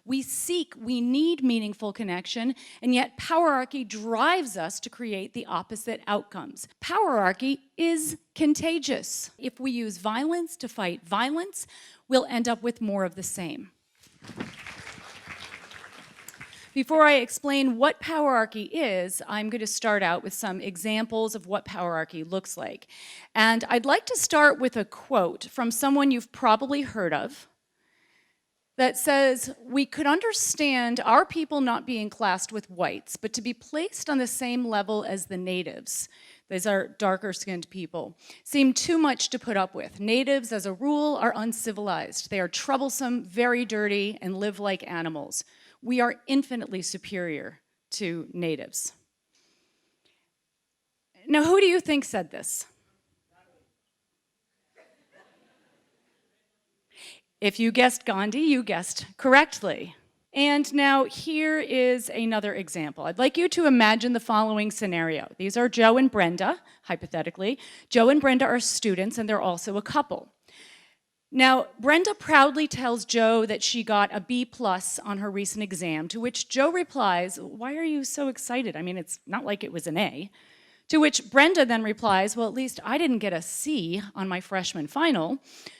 We need meaningful connection, and yet powerarchy drives us to create the opposite outcomes. Powerarchy is contagious. If we use violence to fight violence, we'll end up with more of the same. Before I explain what powerarchy is, I'm going to start out with some examples of what powerarchy looks like. And I'd like to start with a quote from someone you've probably heard of that says, "We could understand our people not being classed with whites, but to be placed on the same level as the natives." These are darker-skinned people. "Seem too much to put up with. Natives, as a rule, are uncivilized. They are troublesome, very dirty, and live like animals. We are infinitely superior to natives." Now, who do you think said this? If you guessed Gandhi, you guessed correctly. And now here is another example. I'd like you to imagine the following scenario. These are Joe and Brenda, hypothetically. Joe and Brenda are students, and they're also a couple. Now, Brenda proudly tells Joe that she got a B+ on her recent exam, to which Joe replies, "Why are you so excited? I mean, it's not like it was an A." To which Brenda then replies, "Well, at least I didn't get a C on my freshman final."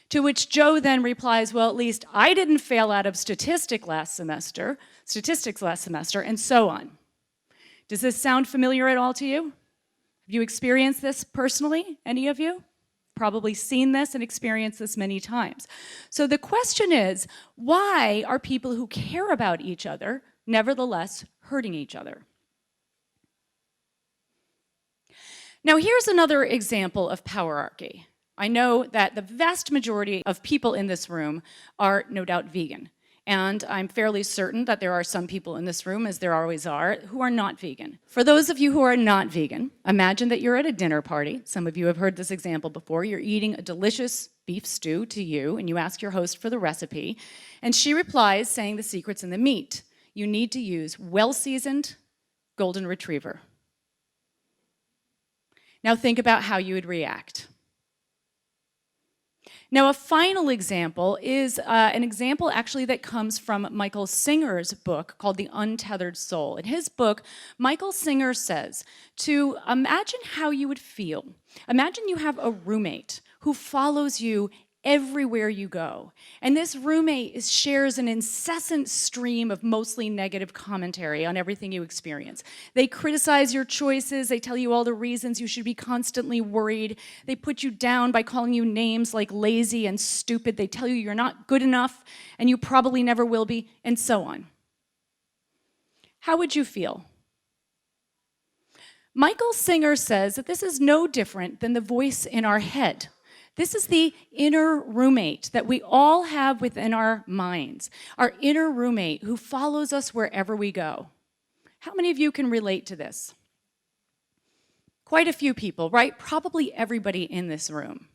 To which Joe then replies, "Well, at least I didn't fail out of statistics last semester, and so on. Does this sound familiar at all to you? Have you experienced this personally, any of you? Probably seen this and experienced this many times. So the question is, why are people who care about each other nevertheless hurting each other? Now here's another example of powerarchy. I know that the vast majority of people in this room are no doubt vegan. And I'm fairly certain that there are some people in this room, as there always are, who are not vegan. For those of you who are not vegan, imagine that you're at a dinner party. Some of you have heard this example before. You're eating a delicious beef stew to you, and you ask your host for the recipe. And she replies, saying the secret's in the meat. You need to use well-seasoned golden retriever. Now think about how you would react. Now, a final example is an example actually that comes from Michael Singer's book called The Untethered Soul. In his book, Michael Singer says to imagine how you would feel. Imagine you have a roommate who follows you everywhere you go. And this roommate shares an incessant stream of mostly negative commentary on everything you experience. They criticize your choices. They tell you all the reasons you should be constantly worried. They put you down by calling you names like lazy and stupid. They tell you you're not good enough and you probably never will be, and so on. How would you feel? Michael Singer says that this is no different than the voice in our head. This is the inner roommate that we all have within our minds, our inner roommate who follows us wherever we go. How many of you can relate to this? Quite a few people, right? Probably everybody in this room.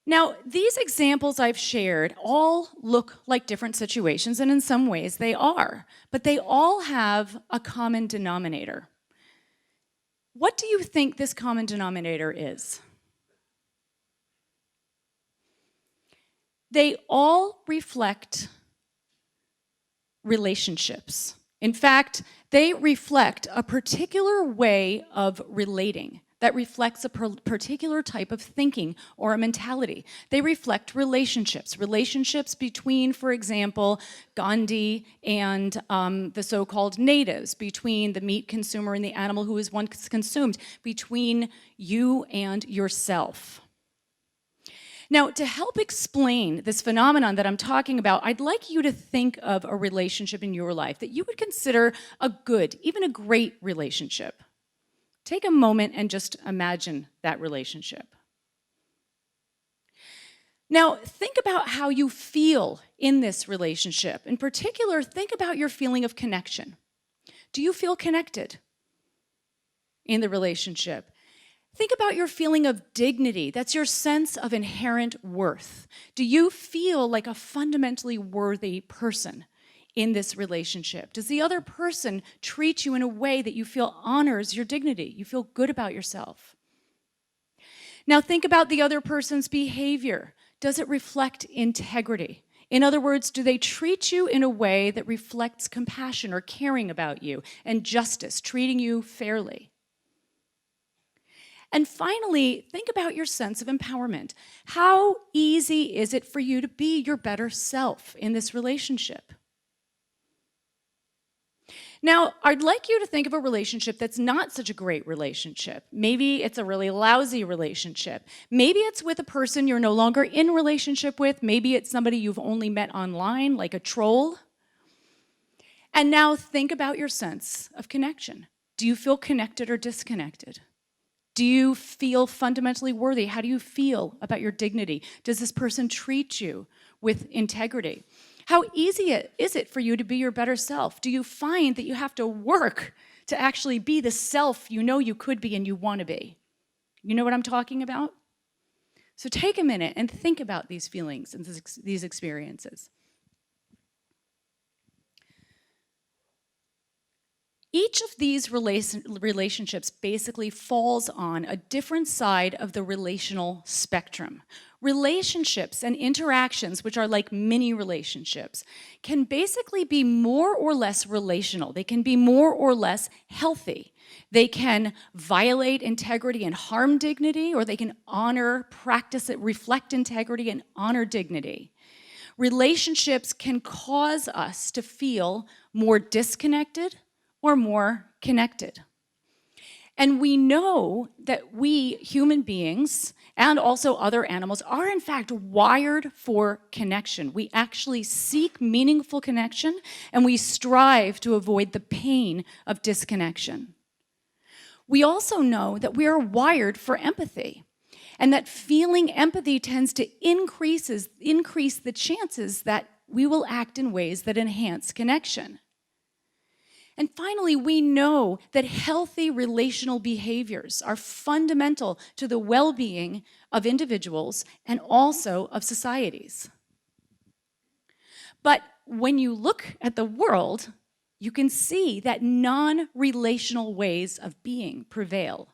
Now, these examples I've shared all look like different situations, and in some ways they are, but they all have a common denominator. What do you think this common denominator is? They all reflect relationships. In fact, they reflect a particular way of relating that reflects a particular type of thinking or a mentality. They reflect relationships. Relationships between, for example, Gandhi and the so-called natives, between the meat consumer and the animal who is once consumed, between you and yourself. Now, to help explain this phenomenon that I'm talking about, I'd like you to think of a relationship in your life that you would consider a good, even a great relationship. Take a moment and just imagine that relationship. Now, think about how you feel in this relationship. In particular, think about your feeling of connection. Do you feel connected in the relationship? Think about your feeling of dignity. That's your sense of inherent worth. Do you feel like a fundamentally worthy person in this relationship? Does the other person treat you in a way that you feel honors your dignity? You feel good about yourself? Now think about the other person's behavior. Does it reflect integrity? In other words, do they treat you in a way that reflects compassion or caring about you and justice, treating you fairly? And finally, think about your sense of empowerment. How easy is it for you to be your better self in this relationship? Now, I'd like you to think of a relationship that's not such a great relationship. Maybe it's a really lousy relationship. Maybe it's with a person you're no longer in relationship with. Maybe it's somebody you've only met online, like a troll. And now think about your sense of connection. Do you feel connected or disconnected? Do you feel fundamentally worthy? How do you feel about your dignity? Does this person treat you with integrity? How easy is it for you to be your better self? Do you find that you have to work to actually be the self you know you could be and you want to be? You know what I'm talking about? So take a minute and think about these feelings and these experiences. Each of these relationships basically falls on a different side of the relational spectrum. Relationships and interactions, which are like mini relationships, can basically be more or less relational. They can be more or less healthy. They can violate integrity and harm dignity, or they can honor, practice it, reflect integrity and honor dignity. Relationships can cause us to feel more disconnected or more connected. And we know that we human beings and also other animals are in fact wired for connection. We actually seek meaningful connection and we strive to avoid the pain of disconnection. We also know that we are wired for empathy and that feeling empathy tends to increase the chances that we will act in ways that enhance connection. And finally, we know that healthy relational behaviors are fundamental to the well-being of individuals and also of societies. But when you look at the world, you can see that non-relational ways of being prevail.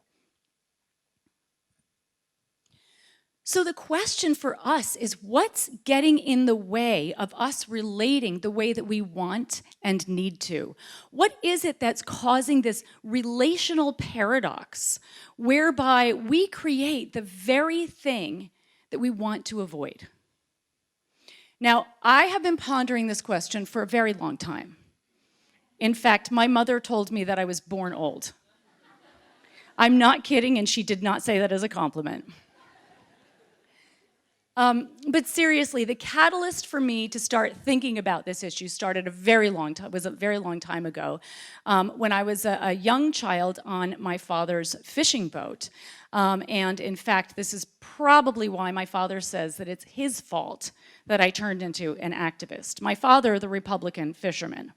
So the question for us is, what's getting in the way of us relating the way that we want and need to? What is it that's causing this relational paradox whereby we create the very thing that we want to avoid? Now, I have been pondering this question for a very long time. In fact, my mother told me that I was born old. I'm not kidding, and she did not say that as a compliment. But seriously, the catalyst for me to start thinking about this issue started a very long time ago, when I was a young child on my father's fishing boat. And in fact, this is probably why my father says that it's his fault that I turned into an activist. My father, the Republican fisherman.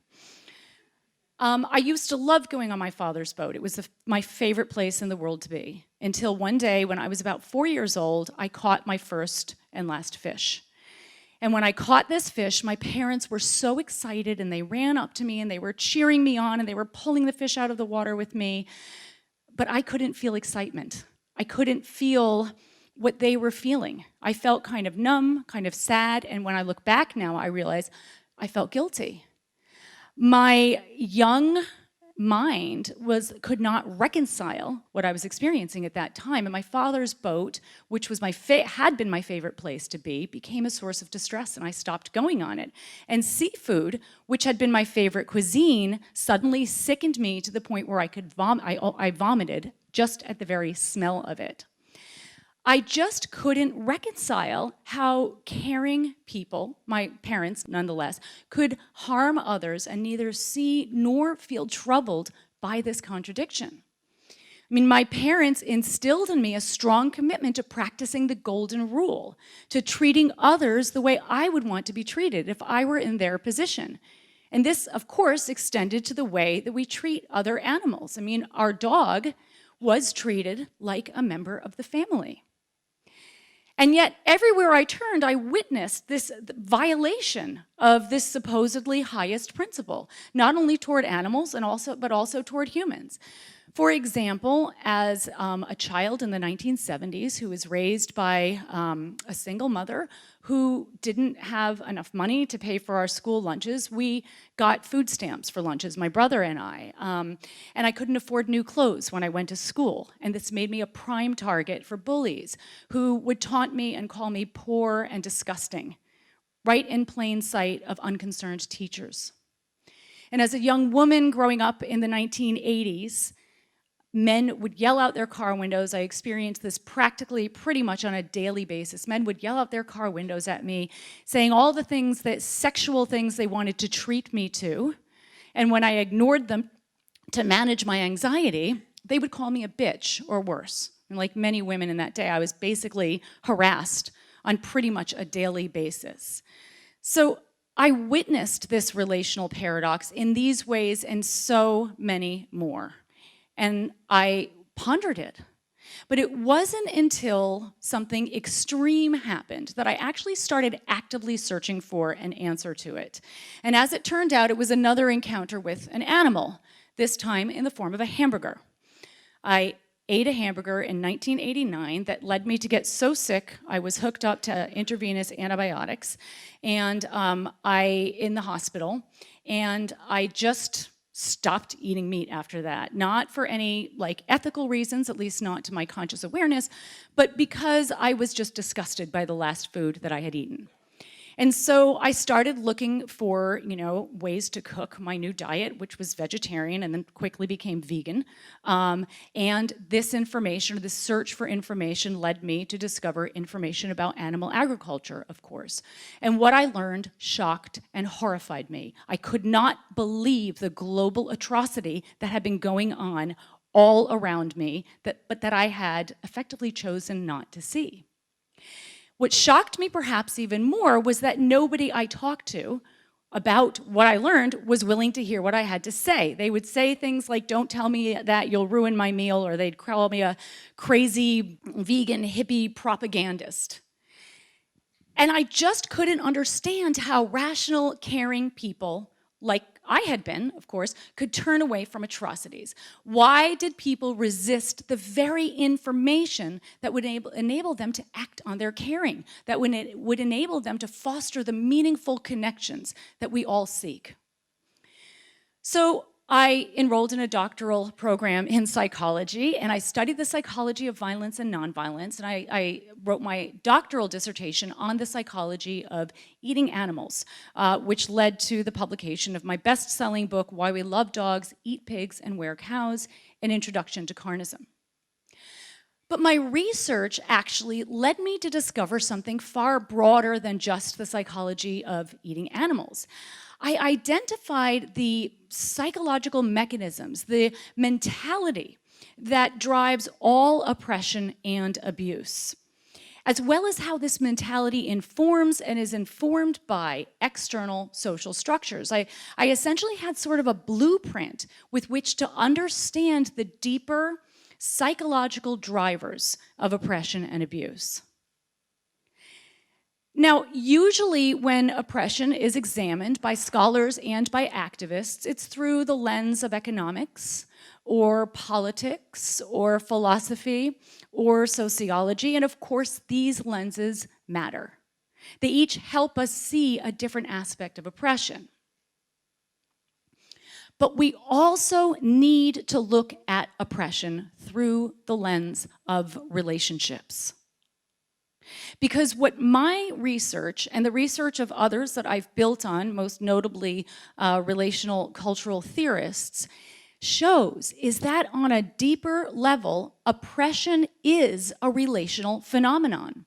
I used to love going on my father's boat. It was my favorite place in the world to be. Until one day, when I was about 4 years old, I caught my first and last fish. And when I caught this fish, my parents were so excited, and they ran up to me, and they were cheering me on, and they were pulling the fish out of the water with me. But I couldn't feel excitement. I couldn't feel what they were feeling. I felt kind of numb, kind of sad, and when I look back now, I realize I felt guilty. My young mind could not reconcile what I was experiencing at that time, and my father's boat, which was had been my favorite place to be, became a source of distress, and I stopped going on it. And seafood, which had been my favorite cuisine, suddenly sickened me to the point where I vomited just at the very smell of it. I just couldn't reconcile how caring people, my parents nonetheless, could harm others and neither see nor feel troubled by this contradiction. I mean, my parents instilled in me a strong commitment to practicing the golden rule, to treating others the way I would want to be treated if I were in their position. And this, of course, extended to the way that we treat other animals. I mean, our dog was treated like a member of the family. And yet, everywhere I turned, I witnessed this violation of this supposedly highest principle, not only toward animals but also toward humans. For example, as a child in the 1970s who was raised by a single mother who didn't have enough money to pay for our school lunches, we got food stamps for lunches, my brother and I. And I couldn't afford new clothes when I went to school. And this made me a prime target for bullies who would taunt me and call me poor and disgusting, right in plain sight of unconcerned teachers. And as a young woman growing up in the 1980s, men would yell out their car windows. I experienced this practically pretty much on a daily basis. Men would yell out their car windows at me, saying all the things, that sexual things they wanted to treat me to. And when I ignored them to manage my anxiety, they would call me a bitch or worse. And like many women in that day, I was basically harassed on pretty much a daily basis. So I witnessed this relational paradox in these ways and so many more. And I pondered it. But it wasn't until something extreme happened that I actually started actively searching for an answer to it. And as it turned out, it was another encounter with an animal, this time in the form of a hamburger. I ate a hamburger in 1989 that led me to get so sick I was hooked up to intravenous antibiotics and in the hospital, and I just stopped eating meat after that. Not for any ethical reasons, at least not to my conscious awareness, but because I was just disgusted by the last food that I had eaten. And so I started looking for, ways to cook my new diet, which was vegetarian and then quickly became vegan. And this information, or this search for information, led me to discover information about animal agriculture, of course. And what I learned shocked and horrified me. I could not believe the global atrocity that had been going on all around me, but that I had effectively chosen not to see. What shocked me perhaps even more was that nobody I talked to about what I learned was willing to hear what I had to say. They would say things like, "Don't tell me that, you'll ruin my meal," or they'd call me a crazy vegan hippie propagandist. And I just couldn't understand how rational, caring people, like I had been, of course, could turn away from atrocities. Why did people resist the very information that would enable them to act on their caring, that would enable them to foster the meaningful connections that we all seek? So I enrolled in a doctoral program in psychology, and I studied the psychology of violence and nonviolence, and I wrote my doctoral dissertation on the psychology of eating animals, which led to the publication of my best-selling book, Why We Love Dogs, Eat Pigs, and Wear Cows, An Introduction to Carnism. But my research actually led me to discover something far broader than just the psychology of eating animals. I identified the psychological mechanisms, the mentality that drives all oppression and abuse, as well as how this mentality informs and is informed by external social structures. I essentially had sort of a blueprint with which to understand the deeper psychological drivers of oppression and abuse. Now, usually when oppression is examined by scholars and by activists, it's through the lens of economics or politics or philosophy or sociology, and of course these lenses matter. They each help us see a different aspect of oppression. But we also need to look at oppression through the lens of relationships. Because what my research and the research of others that I've built on, most notably relational cultural theorists, shows is that on a deeper level, oppression is a relational phenomenon.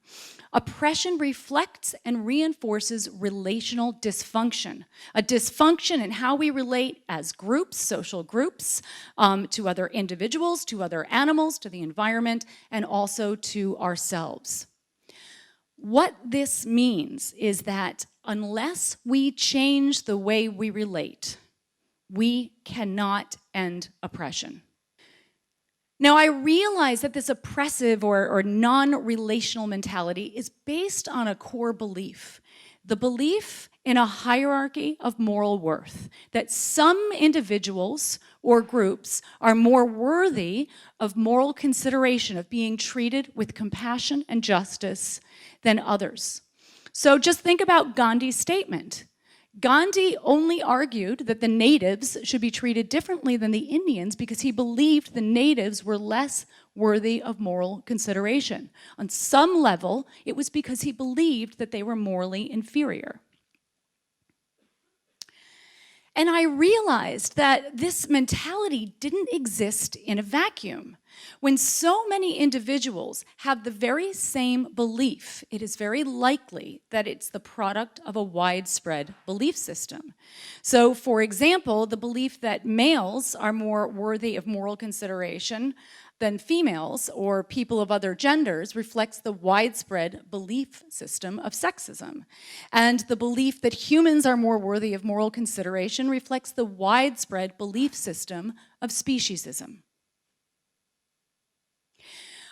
Oppression reflects and reinforces relational dysfunction, a dysfunction in how we relate as groups, social groups, to other individuals, to other animals, to the environment, and also to ourselves. What this means is that unless we change the way we relate, we cannot end oppression. Now, I realize that this oppressive or non-relational mentality is based on a core belief. The belief in a hierarchy of moral worth, that some individuals or groups are more worthy of moral consideration, of being treated with compassion and justice than others. So just think about Gandhi's statement. Gandhi only argued that the natives should be treated differently than the Indians because he believed the natives were less worthy of moral consideration. On some level, it was because he believed that they were morally inferior. And I realized that this mentality didn't exist in a vacuum. When so many individuals have the very same belief, it is very likely that it's the product of a widespread belief system. So, for example, the belief that males are more worthy of moral consideration than females or people of other genders reflects the widespread belief system of sexism. And the belief that humans are more worthy of moral consideration reflects the widespread belief system of speciesism.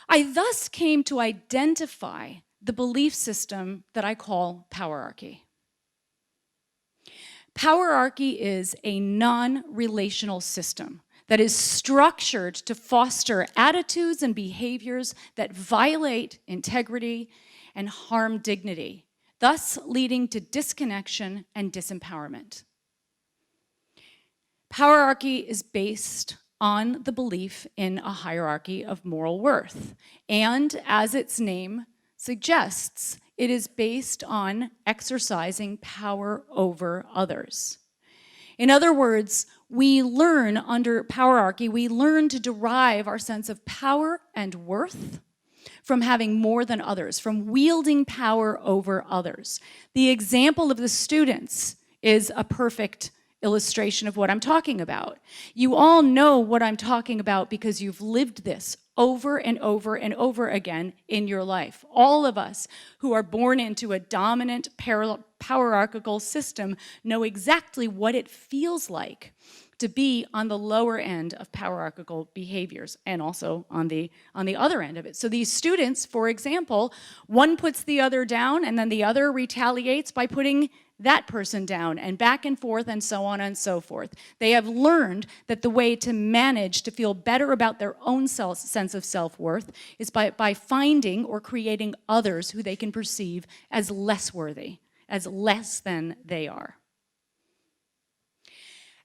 I thus came to identify the belief system that I call Powerarchy. Powerarchy is a non-relational system that is structured to foster attitudes and behaviors that violate integrity and harm dignity, thus leading to disconnection and disempowerment. Powerarchy is based on the belief in a hierarchy of moral worth, and as its name suggests, it is based on exercising power over others. In other words, we learn under Powerarchy, we learn to derive our sense of power and worth from having more than others, from wielding power over others. The example of the students is a perfect illustration of what I'm talking about. You all know what I'm talking about because you've lived this over and over and over again in your life. All of us who are born into a dominant powerarchical system know exactly what it feels like to be on the lower end of powerarchical behaviors and also on the other end of it. So these students, for example, one puts the other down and then the other retaliates by putting that person down and back and forth and so on and so forth. They have learned that the way to manage to feel better about their own sense of self-worth is by finding or creating others who they can perceive as less worthy, as less than they are.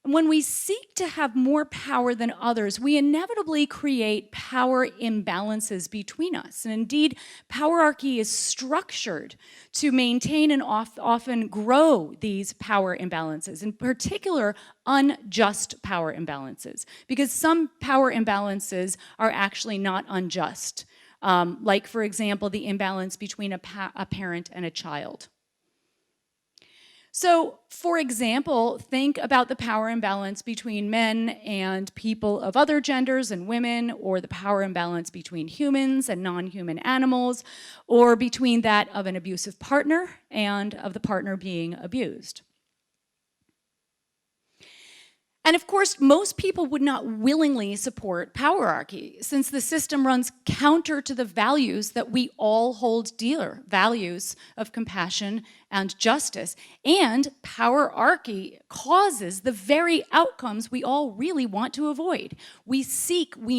And when we seek to have more power than others, we inevitably create power imbalances between us. And indeed, Powerarchy is structured to maintain and often grow these power imbalances, in particular, unjust power imbalances, because some power imbalances are actually not unjust, like, for example, the imbalance between a parent and a child. So, for example, think about the power imbalance between men and people of other genders and women, or the power imbalance between humans and non-human animals, or between that of an abusive partner and of the partner being abused. And of course, most people would not willingly support Powerarchy, since the system runs counter to the values that we all hold dear, values of compassion and justice. And Powerarchy causes the very outcomes we all really want to avoid. We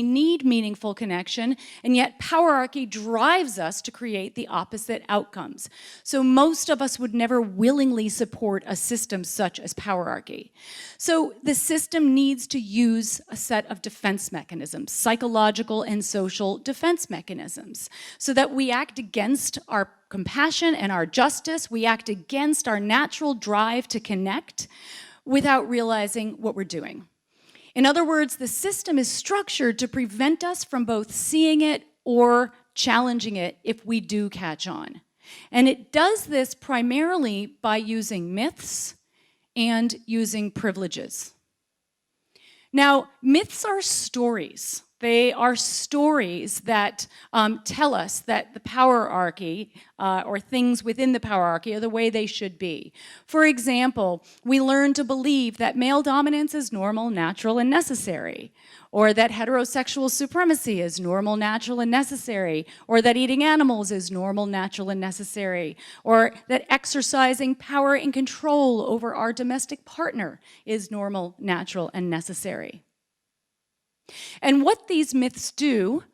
need meaningful connection, and yet Powerarchy drives us to create the opposite outcomes. So most of us would never willingly support a system such as Powerarchy. So the system needs to use a set of defense mechanisms, psychological and social defense mechanisms, so that we act against our compassion and our justice, we act against our natural drive to connect without realizing what we're doing. In other words, the system is structured to prevent us from both seeing it or challenging it if we do catch on. And it does this primarily by using myths and using privileges. Now, myths are stories They are stories that tell us that the powerarchy or things within the powerarchy are the way they should be. For example, we learn to believe that male dominance is normal, natural, and necessary, or that heterosexual supremacy is normal, natural, and necessary, or that eating animals is normal, natural, and necessary, or that exercising power and control over our domestic partner is normal, natural, and necessary. And what these myths do,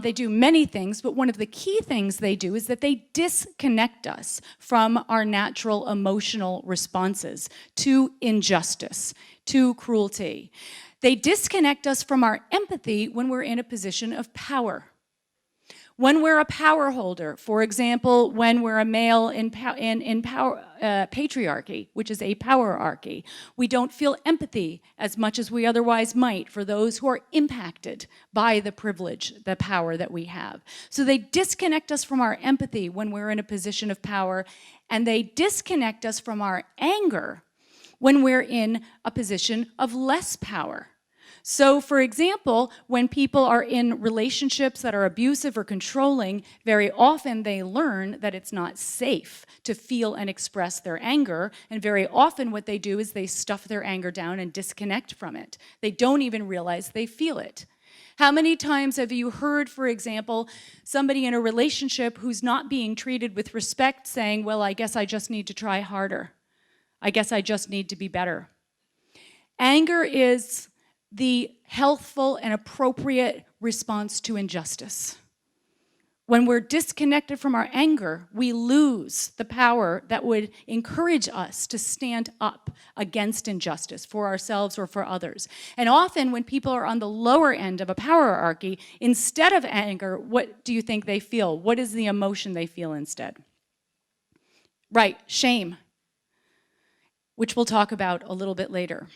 they do many things, but one of the key things they do is that they disconnect us from our natural emotional responses to injustice, to cruelty. They disconnect us from our empathy when we're in a position of power. When we're a power holder, for example, when we're a male in patriarchy, which is a powerarchy, we don't feel empathy as much as we otherwise might for those who are impacted by the privilege, the power that we have. So they disconnect us from our empathy when we're in a position of power, and they disconnect us from our anger when we're in a position of less power. So, for example, when people are in relationships that are abusive or controlling, very often they learn that it's not safe to feel and express their anger, and very often what they do is they stuff their anger down and disconnect from it. They don't even realize they feel it. How many times have you heard, for example, somebody in a relationship who's not being treated with respect saying, well, I guess I just need to try harder. I guess I just need to be better. Anger is the healthful and appropriate response to injustice. When we're disconnected from our anger, we lose the power that would encourage us to stand up against injustice for ourselves or for others. And often when people are on the lower end of a powerarchy, instead of anger, what do you think they feel? What is the emotion they feel instead? Right, shame, which we'll talk about a little bit later.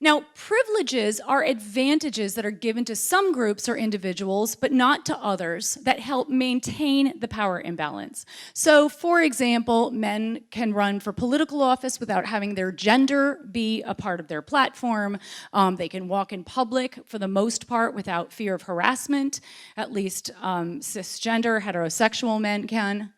Now, privileges are advantages that are given to some groups or individuals, but not to others, that help maintain the power imbalance. So, for example, men can run for political office without having their gender be a part of their platform. They can walk in public, for the most part, without fear of harassment. At least cisgender, heterosexual men can.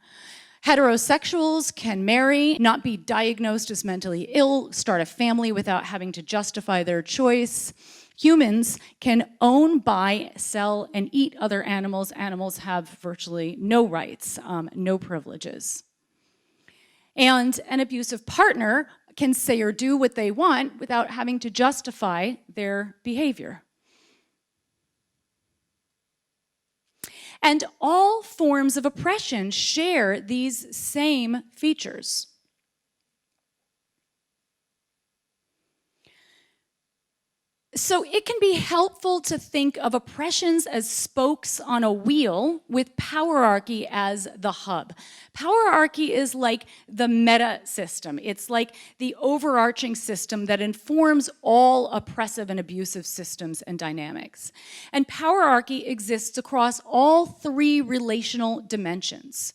Heterosexuals can marry, not be diagnosed as mentally ill, start a family without having to justify their choice. Humans can own, buy, sell, and eat other animals. Animals have virtually no rights, no privileges. And an abusive partner can say or do what they want without having to justify their behavior. And all forms of oppression share these same features. So it can be helpful to think of oppressions as spokes on a wheel with powerarchy as the hub. Powerarchy is like the meta system. It's like the overarching system that informs all oppressive and abusive systems and dynamics. And powerarchy exists across all three relational dimensions.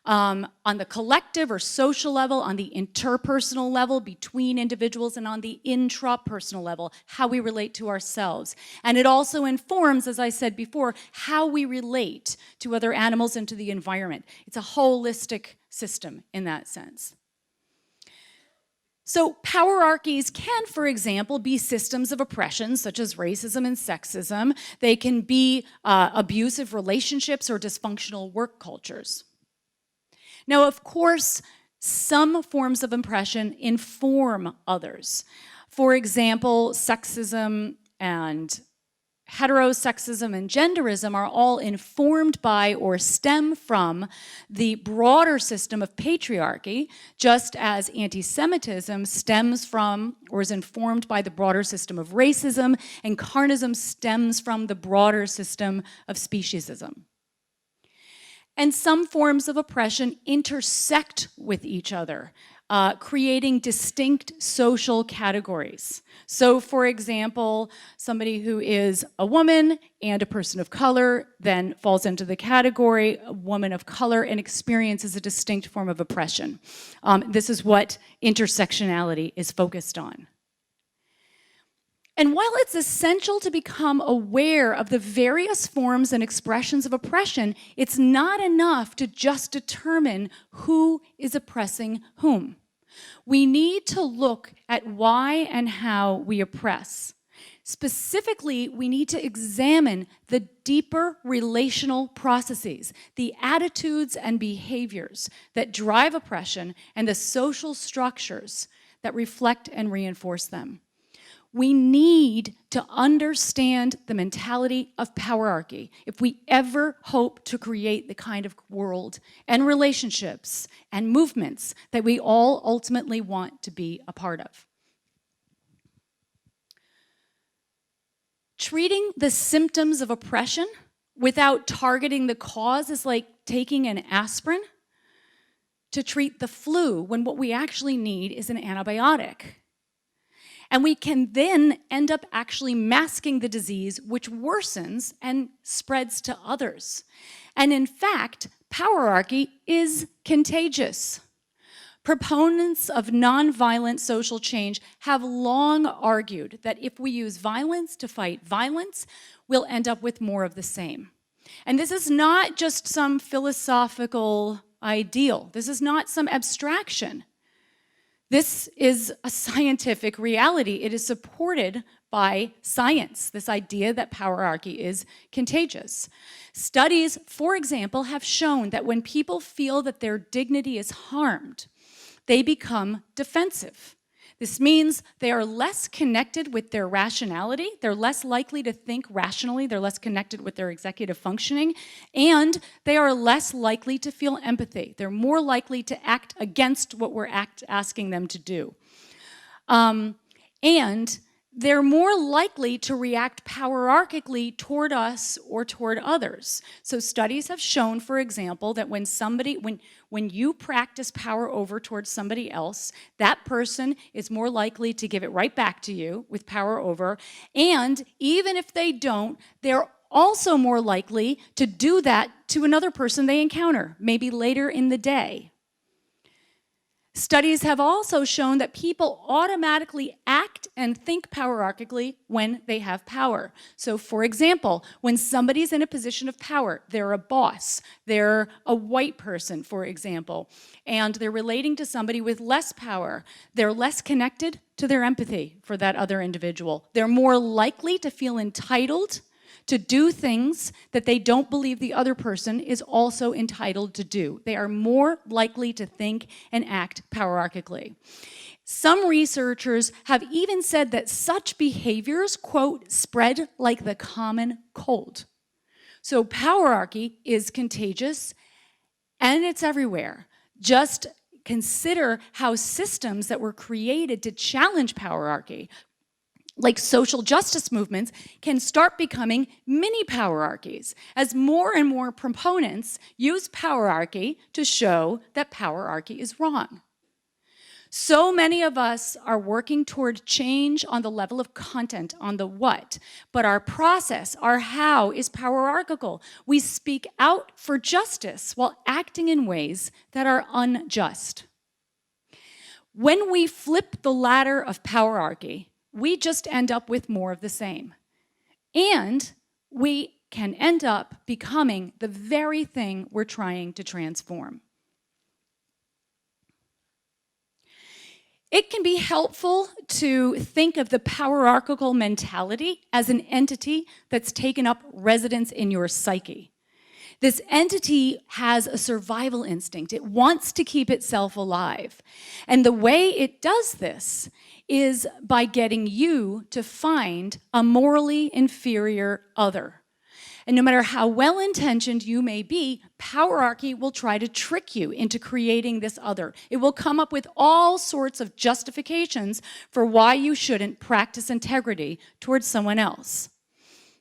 On the collective or social level, on the interpersonal level between individuals, and on the intrapersonal level, how we relate to ourselves. And it also informs, as I said before, how we relate to other animals and to the environment. It's a holistic system in that sense. So powerarchies can, for example, be systems of oppression, such as racism and sexism. They can be abusive relationships or dysfunctional work cultures. Now, of course, some forms of oppression inform others. For example, sexism and heterosexism and genderism are all informed by or stem from the broader system of patriarchy, just as anti-Semitism stems from or is informed by the broader system of racism, and carnism stems from the broader system of speciesism. And some forms of oppression intersect with each other, creating distinct social categories. So, for example, somebody who is a woman and a person of color then falls into the category a woman of color and experiences a distinct form of oppression. This is what intersectionality is focused on. And while it's essential to become aware of the various forms and expressions of oppression, it's not enough to just determine who is oppressing whom. We need to look at why and how we oppress. Specifically, we need to examine the deeper relational processes, the attitudes and behaviors that drive oppression, and the social structures that reflect and reinforce them. We need to understand the mentality of powerarchy if we ever hope to create the kind of world and relationships and movements that we all ultimately want to be a part of. Treating the symptoms of oppression without targeting the cause is like taking an aspirin to treat the flu when what we actually need is an antibiotic. And we can then end up actually masking the disease, which worsens and spreads to others. And in fact, powerarchy is contagious. Proponents of nonviolent social change have long argued that if we use violence to fight violence, we'll end up with more of the same. And this is not just some philosophical ideal. This is not some abstraction. This is a scientific reality. It is supported by science, this idea that powerarchy is contagious. Studies, for example, have shown that when people feel that their dignity is harmed, they become defensive. This means they are less connected with their rationality, they're less likely to think rationally, they're less connected with their executive functioning, and they are less likely to feel empathy. They're more likely to act against what we're asking them to do. And they're more likely to react powerarchically toward us or toward others. So studies have shown, for example, that when you practice power over towards somebody else, that person is more likely to give it right back to you with power over. And even if they don't, they're also more likely to do that to another person they encounter, maybe later in the day. Studies have also shown that people automatically act and think powerarchically when they have power. So for example, when somebody's in a position of power, they're a boss, they're a white person, for example, and they're relating to somebody with less power, they're less connected to their empathy for that other individual. They're more likely to feel entitled to do things that they don't believe the other person is also entitled to do. They are more likely to think and act powerarchically. Some researchers have even said that such behaviors, quote, spread like the common cold. So powerarchy is contagious and it's everywhere. Just consider how systems that were created to challenge powerarchy, like social justice movements, can start becoming mini powerarchies as more and more proponents use powerarchy to show that powerarchy is wrong. So many of us are working toward change on the level of content, on the what, but our process, our how, is powerarchical. We speak out for justice while acting in ways that are unjust. When we flip the ladder of powerarchy, we just end up with more of the same. And we can end up becoming the very thing we're trying to transform. It can be helpful to think of the powerarchical mentality as an entity that's taken up residence in your psyche. This entity has a survival instinct. It wants to keep itself alive. And the way it does this is by getting you to find a morally inferior other. And no matter how well-intentioned you may be, powerarchy will try to trick you into creating this other. It will come up with all sorts of justifications for why you shouldn't practice integrity towards someone else.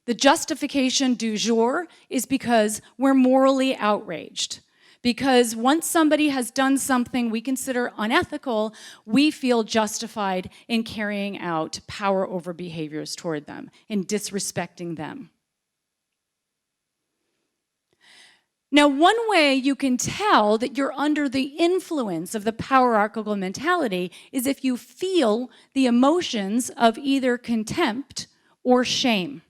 The justification du jour is because we're morally outraged. Because once somebody has done something we consider unethical, we feel justified in carrying out power over behaviors toward them, in disrespecting them. Now, one way you can tell that you're under the influence of the powerarchical mentality is if you feel the emotions of either contempt or shame.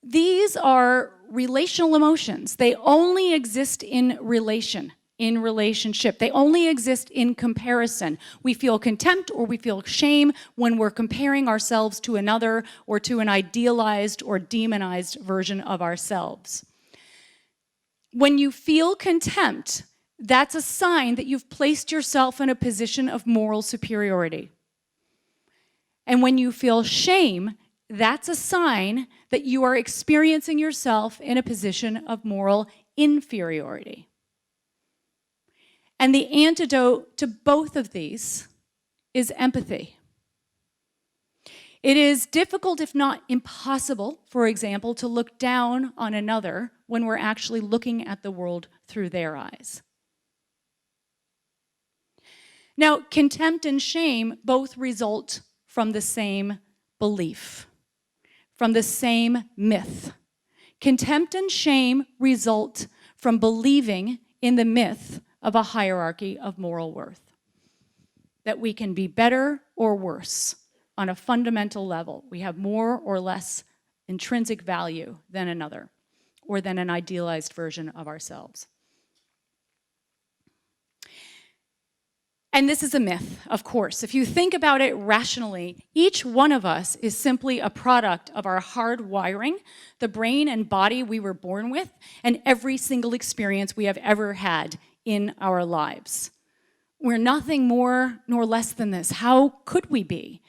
These are relational emotions. They only exist in relationship. They only exist in comparison. We feel contempt or we feel shame when we're comparing ourselves to another or to an idealized or demonized version of ourselves. When you feel contempt, that's a sign that you've placed yourself in a position of moral superiority. And when you feel shame, that's a sign that you are experiencing yourself in a position of moral inferiority. And the antidote to both of these is empathy. It is difficult, if not impossible, for example, to look down on another when we're actually looking at the world through their eyes. Now, contempt and shame both result from the same belief, from the same myth. Contempt and shame result from believing in the myth of a hierarchy of moral worth, that we can be better or worse on a fundamental level. We have more or less intrinsic value than another, or than an idealized version of ourselves. And this is a myth, of course. If you think about it rationally, each one of us is simply a product of our hard wiring, the brain and body we were born with, and every single experience we have ever had in our lives. We're nothing more nor less than this. How could we be?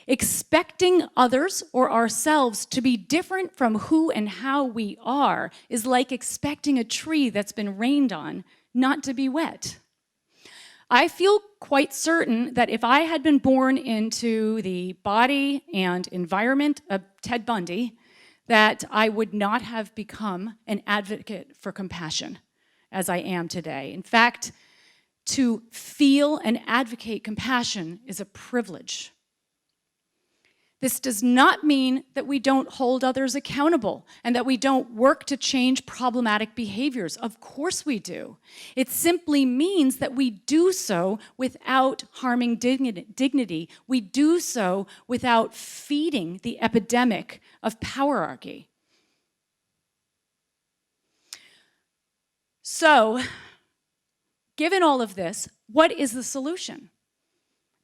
Expecting others or ourselves to be different from who and how we are is like expecting a tree that's been rained on not to be wet. I feel quite certain that if I had been born into the body and environment of Ted Bundy, that I would not have become an advocate for compassion as I am today. In fact, to feel and advocate compassion is a privilege. This does not mean that we don't hold others accountable and that we don't work to change problematic behaviors. Of course we do. It simply means that we do so without harming dignity. We do so without feeding the epidemic of powerarchy. So, given all of this, what is the solution?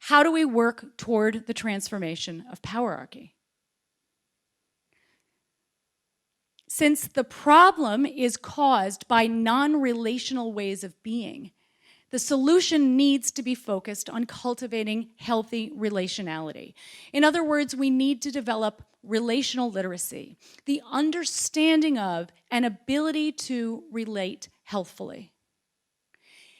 How do we work toward the transformation of powerarchy? Since the problem is caused by non-relational ways of being, the solution needs to be focused on cultivating healthy relationality. In other words, we need to develop relational literacy, the understanding of and ability to relate healthfully.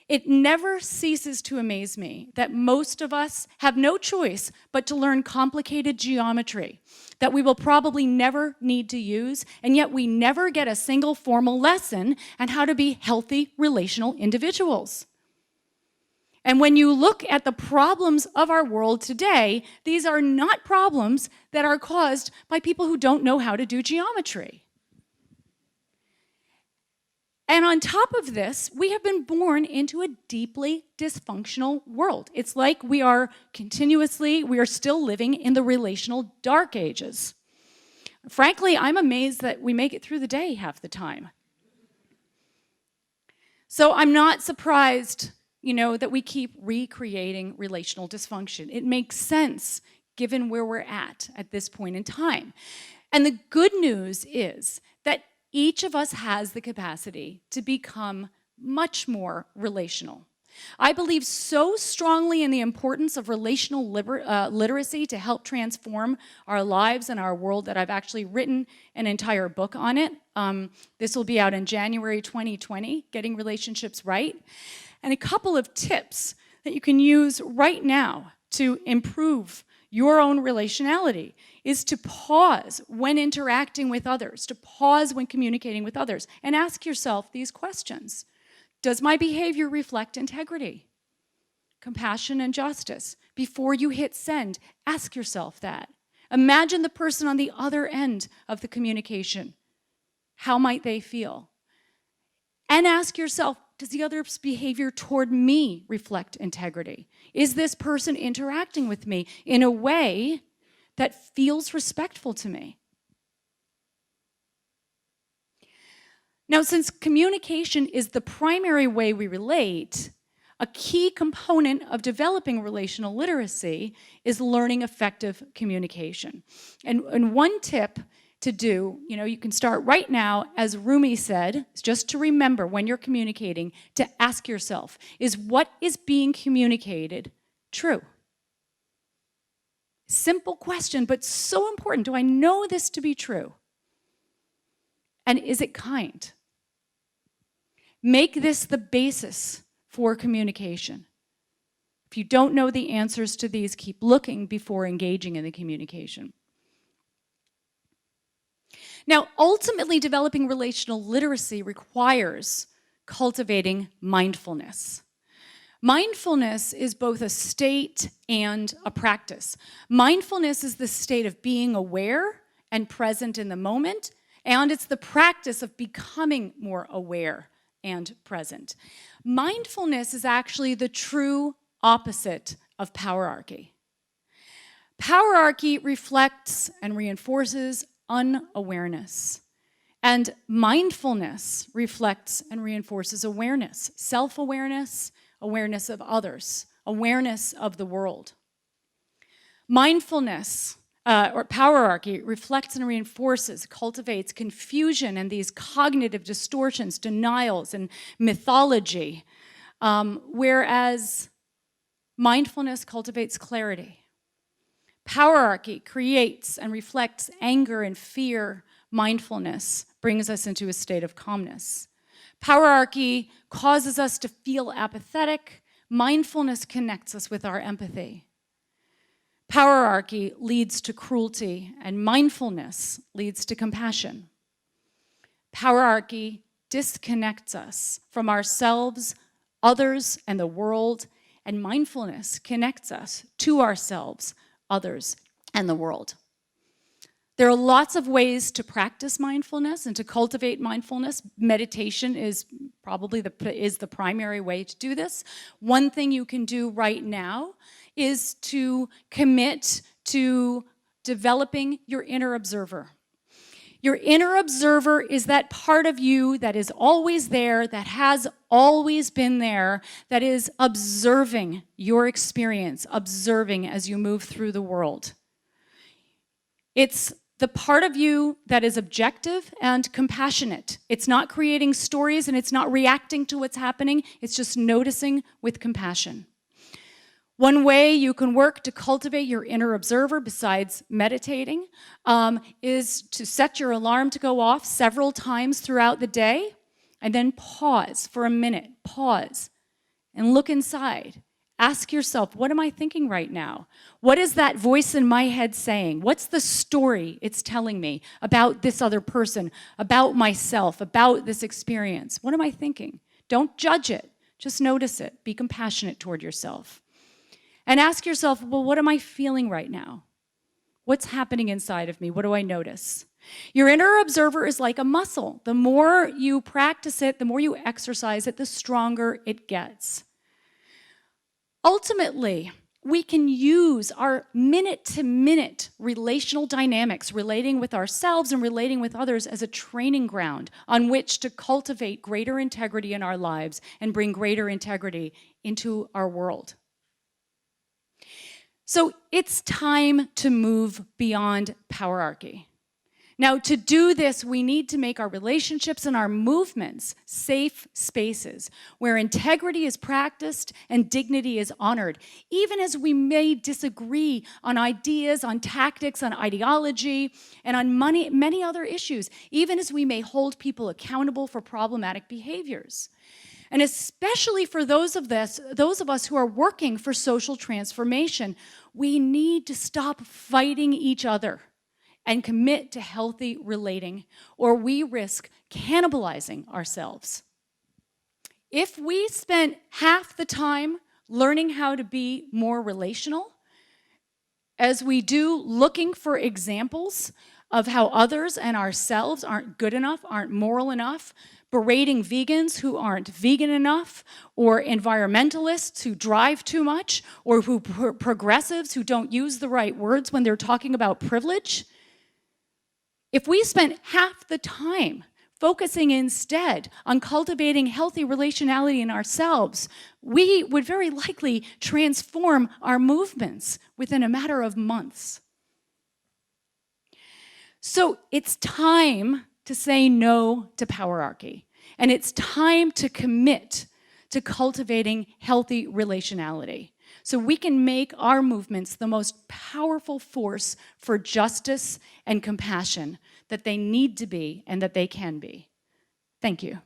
It never ceases to amaze me that most of us have no choice but to learn complicated geometry that we will probably never need to use, and yet we never get a single formal lesson on how to be healthy relational individuals. And when you look at the problems of our world today, these are not problems that are caused by people who don't know how to do geometry. And on top of this, we have been born into a deeply dysfunctional world. It's like we are still living in the relational dark ages. Frankly, I'm amazed that we make it through the day half the time. So I'm not surprised, that we keep recreating relational dysfunction. It makes sense given where we're at this point in time. And the good news is that each of us has the capacity to become much more relational. I believe so strongly in the importance of relational literacy to help transform our lives and our world that I've actually written an entire book on it. This will be out in January 2020, Getting Relationships Right. And a couple of tips that you can use right now to improve your own relationality is to pause when interacting with others, to pause when communicating with others, and ask yourself these questions. Does my behavior reflect integrity, compassion, and justice? Before you hit send, ask yourself that. Imagine the person on the other end of the communication. How might they feel? And ask yourself, does the other's behavior toward me reflect integrity? Is this person interacting with me in a way that feels respectful to me? Now, since communication is the primary way we relate, a key component of developing relational literacy is learning effective communication. And one tip to do, you can start right now, as Rumi said, just to remember when you're communicating, to ask yourself, is what is being communicated true? Simple question, but so important. Do I know this to be true? And is it kind? Make this the basis for communication. If you don't know the answers to these, keep looking before engaging in the communication. Now, ultimately, developing relational literacy requires cultivating mindfulness. Mindfulness is both a state and a practice. Mindfulness is the state of being aware and present in the moment, and it's the practice of becoming more aware and present. Mindfulness is actually the true opposite of powerarchy. Powerarchy reflects and reinforces unawareness. And mindfulness reflects and reinforces awareness, self-awareness, awareness of others, awareness of the world. Mindfulness, or powerarchy, reflects and reinforces, cultivates confusion and these cognitive distortions, denials, and mythology, whereas mindfulness cultivates clarity. Powerarchy creates and reflects anger and fear. Mindfulness brings us into a state of calmness. Powerarchy causes us to feel apathetic. Mindfulness connects us with our empathy. Powerarchy leads to cruelty, and mindfulness leads to compassion. Powerarchy disconnects us from ourselves, others, and the world, and mindfulness connects us to ourselves, others, and the world. There are lots of ways to practice mindfulness and to cultivate mindfulness. Meditation is probably the primary way to do this. One thing you can do right now is to commit to developing your inner observer. Your inner observer is that part of you that is always there, that has always been there, that is observing your experience, observing as you move through the world. It's the part of you that is objective and compassionate. It's not creating stories and it's not reacting to what's happening. It's just noticing with compassion. One way you can work to cultivate your inner observer, besides meditating, is to set your alarm to go off several times throughout the day, and then pause for a minute, pause, and look inside. Ask yourself, what am I thinking right now? What is that voice in my head saying? What's the story it's telling me about this other person, about myself, about this experience? What am I thinking? Don't judge it. Just notice it. Be compassionate toward yourself. And ask yourself, well, what am I feeling right now? What's happening inside of me? What do I notice? Your inner observer is like a muscle. The more you practice it, the more you exercise it, the stronger it gets. Ultimately, we can use our minute-to-minute relational dynamics, relating with ourselves and relating with others, as a training ground on which to cultivate greater integrity in our lives and bring greater integrity into our world. So it's time to move beyond powerarchy. Now, to do this, we need to make our relationships and our movements safe spaces where integrity is practiced and dignity is honored, even as we may disagree on ideas, on tactics, on ideology, and on many other issues, even as we may hold people accountable for problematic behaviors. And especially for those of us who are working for social transformation, we need to stop fighting each other and commit to healthy relating, or we risk cannibalizing ourselves. If we spent half the time learning how to be more relational, as we do looking for examples of how others and ourselves aren't good enough, aren't moral enough, berating vegans who aren't vegan enough, or environmentalists who drive too much, or progressives who don't use the right words when they're talking about privilege. If we spent half the time focusing instead on cultivating healthy relationality in ourselves, we would very likely transform our movements within a matter of months. So it's time to say no to powerarchy, and it's time to commit to cultivating healthy relationality, so we can make our movements the most powerful force for justice and compassion that they need to be and that they can be. Thank you.